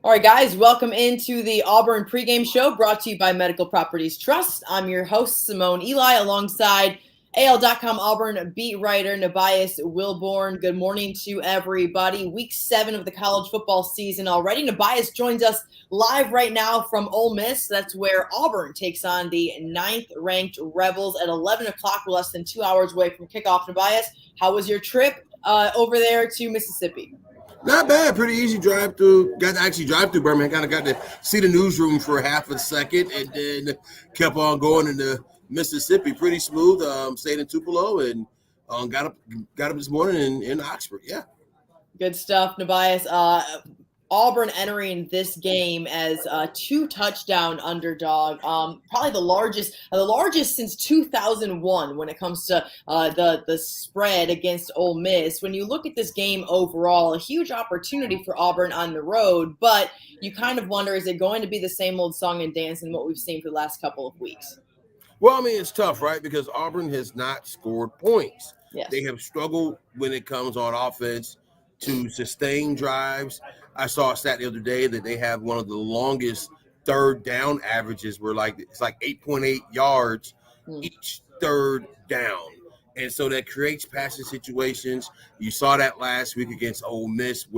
All right, guys, welcome into the Auburn pregame show brought to you by Medical Properties Trust. I'm your host, Simone Eli, alongside AL.com Auburn beat writer Nubyjas Wilborn. Good morning to everybody. Week 7 of the college football season already. Nubyjas joins us live right now from Ole Miss. That's where Auburn takes on the 9th-ranked Rebels at 11 o'clock. We're less than 2 hours away from kickoff. Nubyjas, how was your trip over there to Mississippi? Not bad. Pretty easy drive through. Got to actually drive through Birmingham. Kind of got to see the newsroom for half a second and then kept on going into Mississippi. Pretty smooth. Stayed in Tupelo and got up this morning in Oxford. Yeah. Good stuff, Nubyjas. Auburn entering this game as a 2-touchdown underdog, probably the largest since 2001 when it comes to the spread against Ole Miss. When you look at this game overall, a huge opportunity for Auburn on the road, but you kind of wonder, is it going to be the same old song and dance in what we've seen for the last couple of weeks? Well, I mean, it's tough, right? Because Auburn has not scored points. Yes. They have struggled when it comes on offense to sustain drives. I saw a stat the other day that they have one of the longest third down averages where it's like 8.8 yards each third down. And so that creates passing situations. You saw that last week against Ole Miss,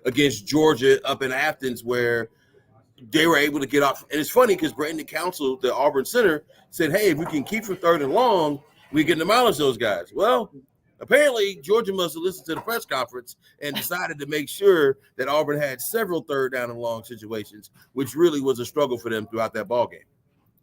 against Georgia up in Athens, where they were able to get off. And it's funny because Brandon Council, the Auburn center, said, hey, if we can keep from third and long, we can demolish those guys. Well, apparently, Georgia must have listened to the press conference and decided to make sure that Auburn had several third down and long situations, which really was a struggle for them throughout that ballgame.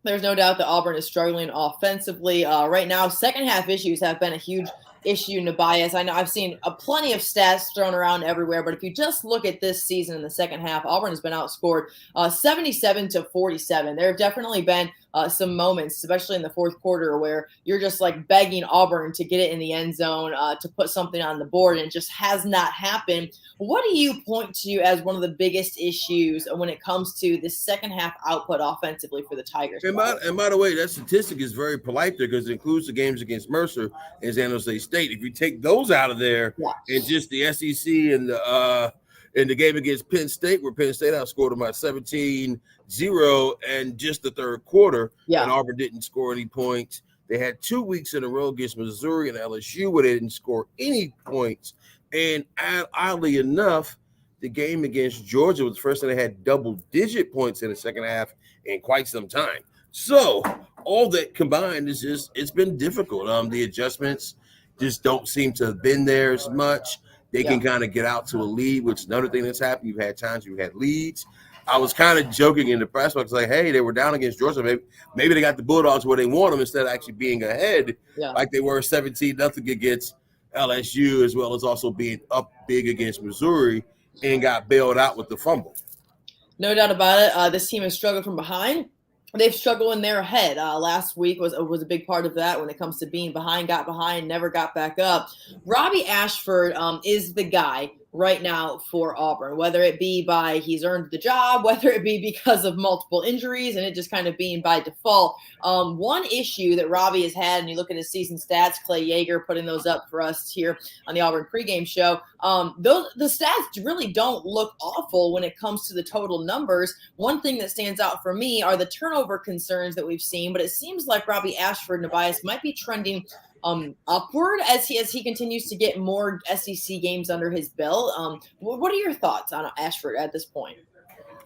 There's no doubt that Auburn is struggling offensively right now. Second half issues have been a huge issue, Nubyjas. I know I've seen plenty of stats thrown around everywhere, but if you just look at this season in the second half, Auburn has been outscored 77-47. There have definitely been some moments, especially in the fourth quarter, where you're just like begging Auburn to get it in the end zone, to put something on the board, and it just has not happened. What do you point to as one of the biggest issues when it comes to the second half output offensively for the Tigers? And by the way, that statistic is very polite there because it includes the games against Mercer and San Jose State. If you take those out of there and just the SEC and the game against Penn State, where Penn State outscored them by 17-0 and just the third quarter, and Auburn didn't score any points. They had 2 weeks in a row against Missouri and LSU where they didn't score any points. And oddly enough, the game against Georgia was the first time they had double-digit points in the second half in quite some time. So all that combined is just it's been difficult. The adjustments just don't seem to have been there as much. They can kind of get out to a lead, which is another thing that's happened. You've had times you've had leads. I was kind of joking in the press box, like, hey, they were down against Georgia. Maybe they got the Bulldogs where they want them instead of actually being ahead, like they were 17-0 against LSU, as well as also being up big against Missouri and got bailed out with the fumble. No doubt about it. This team has struggled from behind. They've struggled when they're ahead. Last week was a big part of that when it comes to being behind, got behind, never got back up. Robbie Ashford is the guy right now for Auburn, whether it be by he's earned the job, whether it be because of multiple injuries and it just kind of being by default. One issue that Robbie has had, and you look at his season stats, Clay Yeager putting those up for us here on the Auburn pregame show, the stats really don't look awful when it comes to the total numbers. One thing that stands out for me are the turnover concerns that we've seen, but it seems like Robbie Ashford, Nubyjas, might be trending upward as he continues to get more SEC games under his belt. What are your thoughts on Ashford at this point?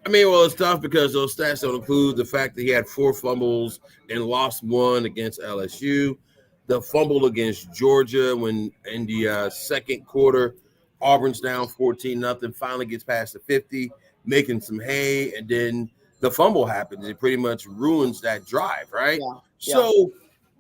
I mean, well, it's tough because those stats don't include the fact that he had 4 fumbles and lost 1 against LSU. The fumble against Georgia when in the second quarter, Auburn's down 14-0, finally gets past the 50, making some hay, and then the fumble happens. It pretty much ruins that drive, right? So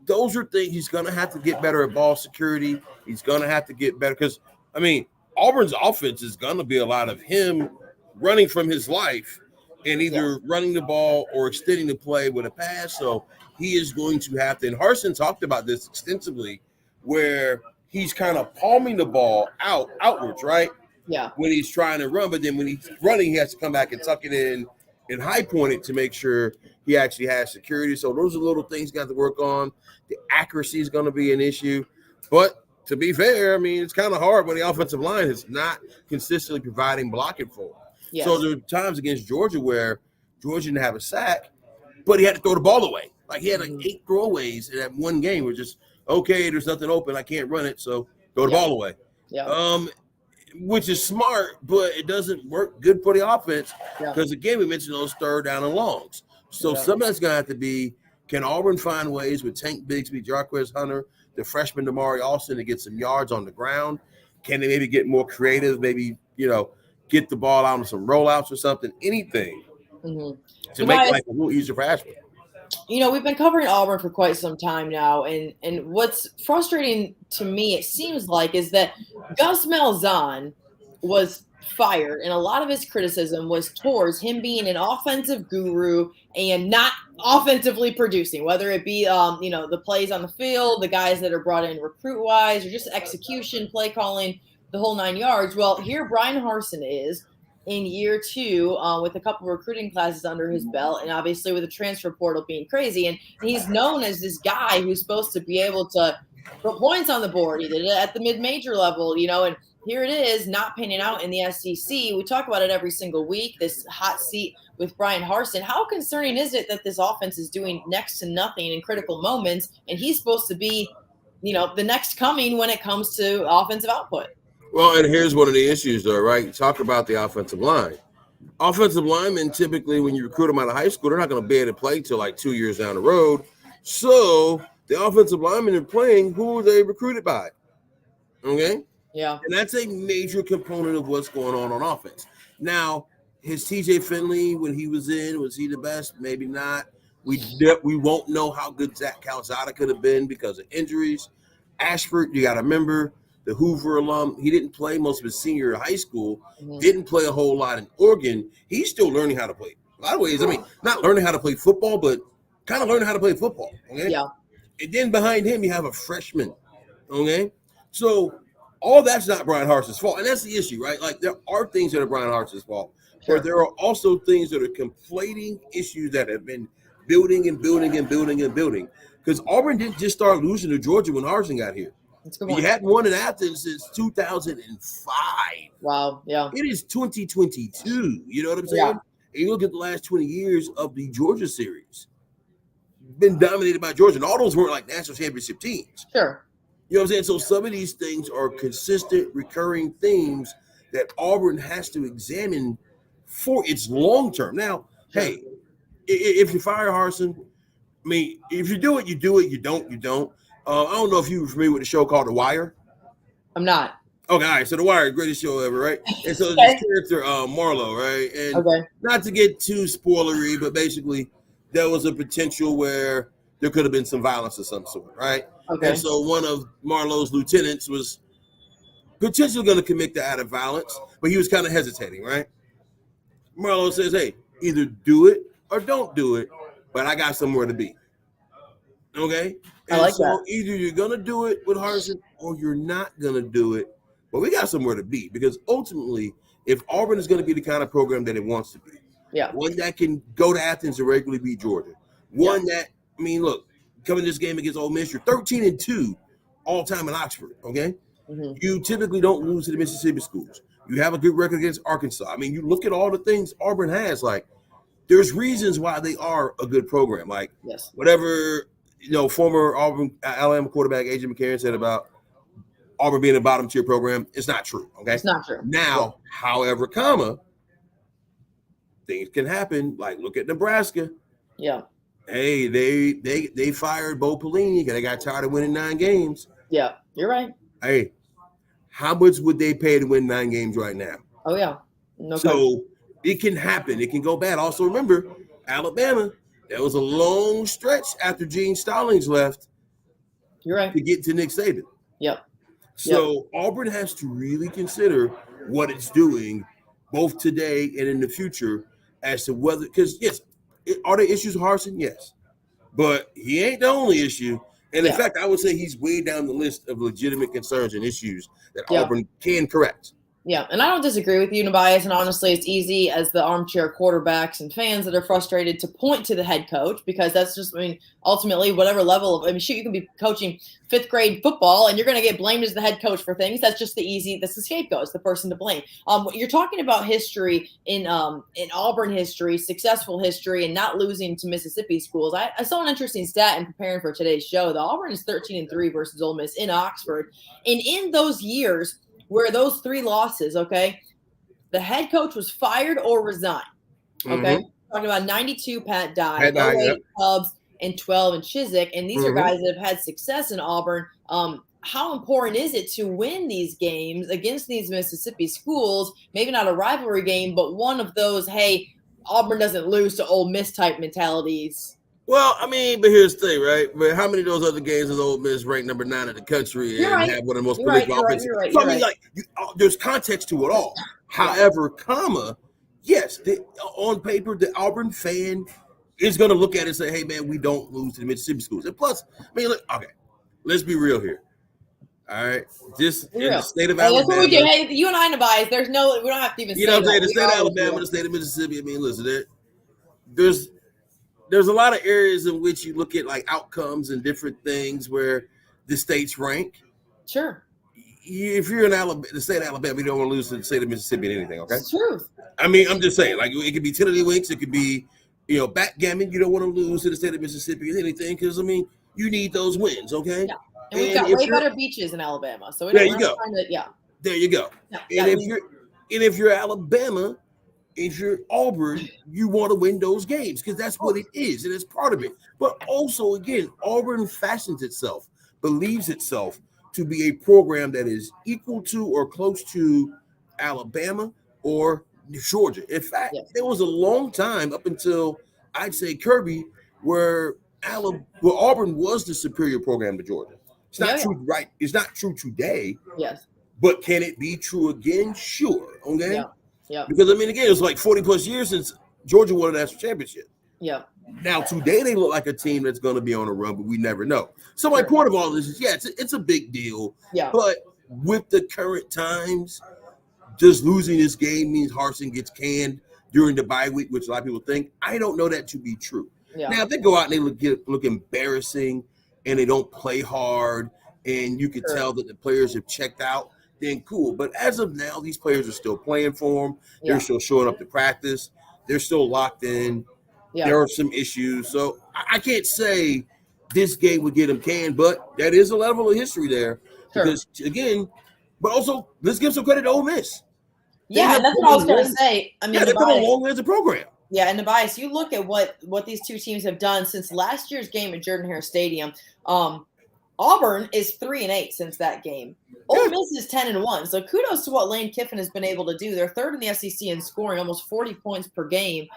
those are things he's going to have to get better at ball security. He's going to have to get better because, I mean, Auburn's offense is going to be a lot of him running from his life and either running the ball or extending the play with a pass. So he is going to have to – and Harsin talked about this extensively where he's kind of palming the ball outwards, right? Yeah. When he's trying to run, but then when he's running, he has to come back and tuck it in and high point it to make sure he actually has security. So those are little things got to work on. The accuracy is going to be an issue. But to be fair, I mean, it's kind of hard when the offensive line is not consistently providing blocking for him. Yes. So there were times against Georgia where Georgia didn't have a sack, but he had to throw the ball away. Like he had like 8 throwaways in that one game where just, okay, there's nothing open. I can't run it, so throw the ball away. Yeah. Which is smart, but it doesn't work good for the offense because, again, we mentioned those third down and longs. So some of that's going to have to be, can Auburn find ways with Tank Bigsby, Jarquez Hunter, the freshman Damari Alston to get some yards on the ground? Can they maybe get more creative, maybe, get the ball out on some rollouts or something, anything to make life a little easier for Ashford? We've been covering Auburn for quite some time now, and what's frustrating to me, it seems like, is that Gus Malzahn was fired, and a lot of his criticism was towards him being an offensive guru and not offensively producing, whether it be the plays on the field, the guys that are brought in recruit-wise, or just execution, play calling, the whole 9 yards. Well, here Brian Harsin is in year 2 with a couple of recruiting classes under his belt, and obviously with the transfer portal being crazy. And he's known as this guy who's supposed to be able to put points on the board. He did it at the mid-major level, and here it is, not panning out in the SEC. We talk about it every single week, this hot seat with Brian Harsin. How concerning is it that this offense is doing next to nothing in critical moments, and he's supposed to be, the next coming when it comes to offensive output? Well, and here's one of the issues, though, right? You talk about the offensive line. Offensive linemen, typically, when you recruit them out of high school, they're not going to be able to play till like 2 years down the road. So the offensive linemen are playing, who are they recruited by? Okay? Yeah. And that's a major component of what's going on offense. Now, his TJ Finley, when he was he the best? Maybe not. We won't know how good Zach Calzada could have been because of injuries. Ashford, you got to remember, the Hoover alum, he didn't play most of his senior year of high school, didn't play a whole lot in Oregon. He's still learning how to play. A lot of ways, not learning how to play football, but kind of learning how to play football, okay? Yeah. And then behind him, you have a freshman, okay? So all that's not Brian Harsin's fault, and that's the issue, right? Like, there are things that are Brian Harsin's fault, but there are also things that are conflating issues that have been building and building and building and building. Because Auburn didn't just start losing to Georgia when Harsin got here. You hadn't won in Athens since 2005. Wow, yeah. It is 2022. You know what I'm saying? Yeah. And you look at the last 20 years of the Georgia series, been dominated by Georgia, and all those weren't like national championship teams. Sure. You know what I'm saying? So some of these things are consistent, recurring themes that Auburn has to examine for its long term. Now, hey, if you fire Harsin, if you do it, you do it. You don't, you don't. I don't know if you're familiar with the show called The Wire. I'm not. Okay, all right. So The Wire, greatest show ever, right? And so this character, Marlowe, right? And not to get too spoilery, but basically there was a potential where there could have been some violence of some sort, right? Okay. And so one of Marlowe's lieutenants was potentially going to commit the act of violence, but he was kind of hesitating, right? Marlowe says, hey, either do it or don't do it, but I got somewhere to be. Okay? And I like that. Either you're going to do it with Harsin or you're not going to do it, but we got somewhere to be, because ultimately, if Auburn is going to be the kind of program that it wants to be, one that can go to Athens and regularly beat Georgia, one that, look, coming this game against Ole Miss, you're 13-2 all time in Oxford, okay? You typically don't lose to the Mississippi schools. You have a good record against Arkansas. You look at all the things Auburn has, like, there's reasons why they are a good program. Like, whatever, former Auburn, Alabama quarterback A.J. McCarron said about Auburn being a bottom tier program, it's not true, okay? It's not true. Now, however, things can happen. Like, look at Nebraska. Yeah. Hey, they fired Bo Pelini because they got tired of winning 9 games. Yeah, you're right. Hey, how much would they pay to win 9 games right now? Oh, yeah. So it can happen. It can go bad. Also, remember, Alabama, that was a long stretch after Gene Stallings left. You're right. To get to Nick Saban. Yep. So Auburn has to really consider what it's doing both today and in the future as to whether, because yes, are there issues with Harsin? Yes. But he ain't the only issue. And in fact, I would say he's way down the list of legitimate concerns and issues that Auburn can correct. Yeah, and I don't disagree with you, Nubyjas, and honestly, it's easy as the armchair quarterbacks and fans that are frustrated to point to the head coach because that's just, I mean, ultimately, whatever level of, I mean, shoot, you can be coaching fifth grade football and you're going to get blamed as the head coach for things. That's just that's the scapegoat, it's the person to blame. You're talking about history in Auburn history, successful history, and not losing to Mississippi schools. I saw an interesting stat in preparing for today's show. The Auburn is 13-3 versus Ole Miss in Oxford, and in those years, where those 3 losses, okay, the head coach was fired or resigned. Okay, talking about 92, Pat Dye, 08, Tubbs, and 12, and Chiswick, and these are guys that have had success in Auburn. How important is it to win these games against these Mississippi schools? Maybe not a rivalry game, but one of those, hey, Auburn doesn't lose to Ole Miss type mentalities. Well, I mean, but here's the thing, right? But how many of those other games is Ole Miss ranked number 9 in the country and have one of the most prolific offenses? So I mean, like, there's context to it all. However, yes, on paper, the Auburn fan is going to look at it and say, "Hey, man, we don't lose to the Mississippi schools." And plus, I mean, look, okay, let's be real here. All right, just in the state of Alabama. That's what we do. Hey, you and I, Nubyjas, we don't have to even. You know what I'm saying? The state of Alabama, the state of Mississippi. I mean, listen, there's a lot of areas in which you look at like outcomes and different things where the states rank. Sure. If you're in the state of Alabama, you don't want to lose to the state of Mississippi in anything, okay? It's true. I mean, I'm just saying, like, it could be tiddlywinks, it could be, backgammon. You don't want to lose to the state of Mississippi in anything because, I mean, you need those wins, okay? Yeah. And we've got way better beaches in Alabama. So there you go. There you go. Yeah, and if you're Alabama, if you're Auburn, you want to win those games because that's what it is, and it's part of it. But also, again, Auburn believes itself to be a program that is equal to or close to Alabama or Georgia. In fact, there was a long time up until I'd say Kirby where Auburn was the superior program to Georgia. It's not true, right? It's not true today. Yes. But can it be true again? Sure. Okay. Yeah. Yeah. Because I mean, again, it's like 40 plus years since Georgia won a national championship. Yeah. Now today they look like a team that's going to be on a run, but we never know. So my point of all this is, it's a big deal. Yeah. But with the current times, just losing this game means Harsin gets canned during the bye week, which a lot of people think. I don't know that to be true. Yeah. Now if they go out and they look embarrassing and they don't play hard, and you can tell that the players have checked out, then cool. But as of now, these players are still playing for them. Yeah. They're still showing up to practice. They're still locked in. Yeah. There are some issues. So I can't say this game would get them canned, but that is a level of history there. Sure. Because, again, but also, let's give some credit to Ole Miss. Yeah, that's what I was going to say. I mean, they've been a long way as a program. Yeah, and Nubyjas, you look at what these two teams have done since last year's game at Jordan-Hare Stadium. Auburn is 3-8 since that game. Ole Miss is 10-1. So kudos to what Lane Kiffin has been able to do. They're third in the SEC in scoring, almost 40 points per game.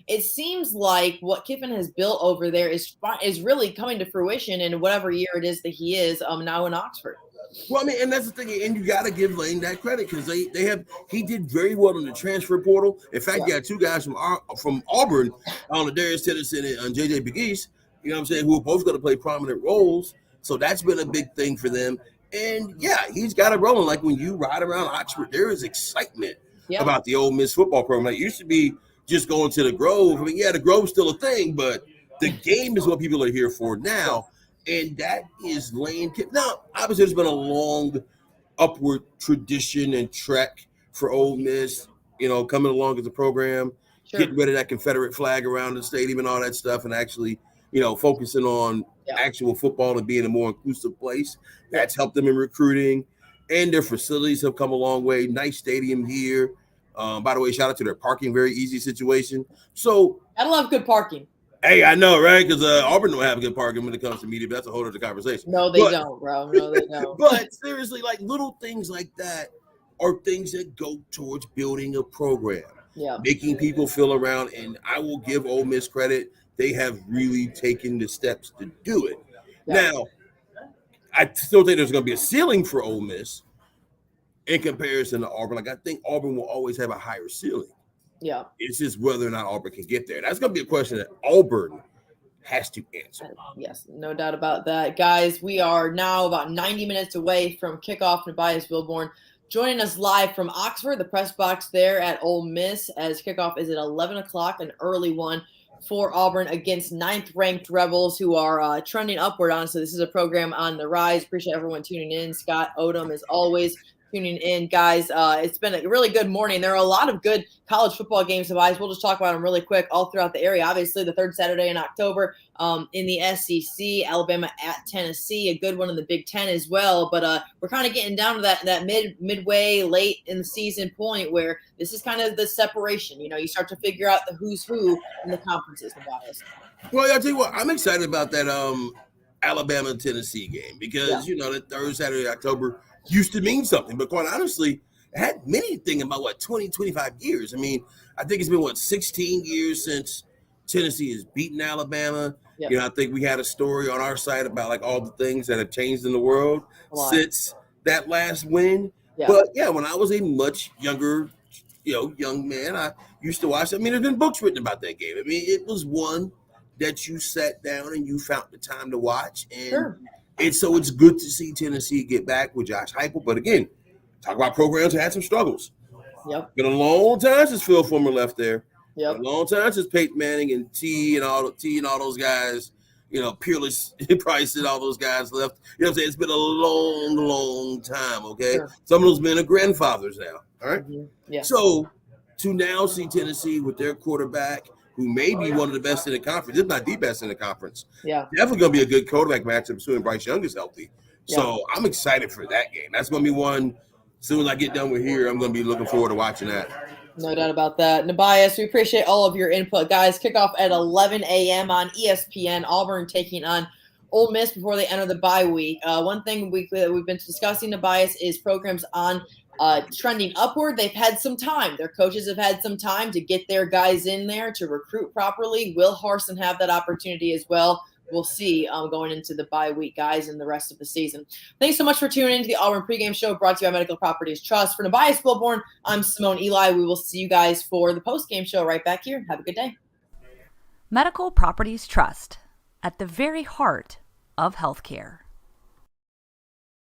It seems like what Kiffin has built over there is really coming to fruition in whatever year it is that he is now in Oxford. Well, I mean, and that's the thing, and you got to give Lane that credit because he did very well in the transfer portal. In fact, you got 2 guys from Auburn on the Darius Tennison and JJ Pegues, you know what I'm saying, who are both going to play prominent roles. So that's been a big thing for them. And, he's got it rolling. Like when you ride around Oxford, there is excitement about the Ole Miss football program. Like, it used to be just going to the Grove. I mean, the Grove's still a thing, but the game is what people are here for now. And that is Lane Kiffin. Now, obviously, there's been a long upward tradition and trek for Ole Miss, coming along as a program, getting rid of that Confederate flag around the stadium and all that stuff, and actually, focusing on actual football and being a more inclusive place. That's helped them in recruiting, and their facilities have come a long way. Nice stadium here. By the way, shout out to their parking, very easy situation. So I love good parking. Hey, I know, right? Because Auburn don't have good parking when it comes to media, but that's a whole other conversation. No, they don't, bro. No, they don't. But seriously, like little things like that are things that go towards building a program, making people feel around. And I will give Ole Miss credit. They have really taken the steps to do it. Yeah. Now, I still think there's going to be a ceiling for Ole Miss in comparison to Auburn. Like, I think Auburn will always have a higher ceiling. Yeah. It's just whether or not Auburn can get there. That's going to be a question that Auburn has to answer. Yes, no doubt about that. Guys, we are now about 90 minutes away from kickoff. Nubyjas, Wilborn, Joining us live from Oxford, the press box there at Ole Miss, as kickoff is at 11 o'clock, an early one for Auburn against ninth-ranked Rebels, who are trending upward. Honestly, this is a program on the rise. Appreciate everyone tuning in. Scott Odom, as always, tuning in, guys. It's been a really good morning. There are a lot of good college football games, guys. We'll just talk about them really quick all throughout the area. Obviously, the third Saturday in October in the SEC, Alabama at Tennessee, a good one in the Big Ten as well. But we're kind of getting down to that midway, late in the season point where this is kind of the separation. You start to figure out the who's who in the conferences. Well, I'll tell you what, I'm excited about that Alabama Tennessee game because that third Saturday in October used to mean something, but quite honestly, it had many things about 20, 25 years. I mean, I think it's been 16 years since Tennessee has beaten Alabama. Yep. I think we had a story on our site about all the things that have changed in the world since that last win. Yeah. But when I was a much younger, young man, I used to watch. I mean, there's been books written about that game. I mean, it was one that you sat down and you found the time to watch, and it's good to see Tennessee get back with Josh Heupel. But again, talk about programs that had some struggles. Yep. Been a long time since Phil Fulmer left there. Yep. Been a long time since Peyton Manning and T and all those guys. Peerless Price and all those guys left. You know what I'm saying? It's been a long, long time. Okay, some of those men are grandfathers now. All right. Mm-hmm. Yeah. So to now see Tennessee with their quarterback, who may be one of the best in the conference, if not the best in the conference. Yeah. Definitely going to be a good quarterback matchup assuming Bryce Young is healthy. Yeah. So I'm excited for that game. That's going to be one, as soon as I get done with here, I'm going to be looking forward to watching that. No doubt about that. Nubyjas, we appreciate all of your input. Guys, kickoff at 11 a.m. on ESPN. Auburn taking on Ole Miss before they enter the bye week. One thing we've been discussing, Nubyjas, is programs on trending upward. They've had some time. Their coaches have had some time to get their guys in there to recruit properly. Will Harsin have that opportunity as well? We'll see going into the bye week, guys, and the rest of the season. Thanks so much for tuning into the Auburn Pregame Show brought to you by Medical Properties Trust. For Nubyjas, Wilborn, I'm Simone Eli. We will see you guys for the postgame show right back here. Have a good day. Medical Properties Trust, at the very heart of healthcare.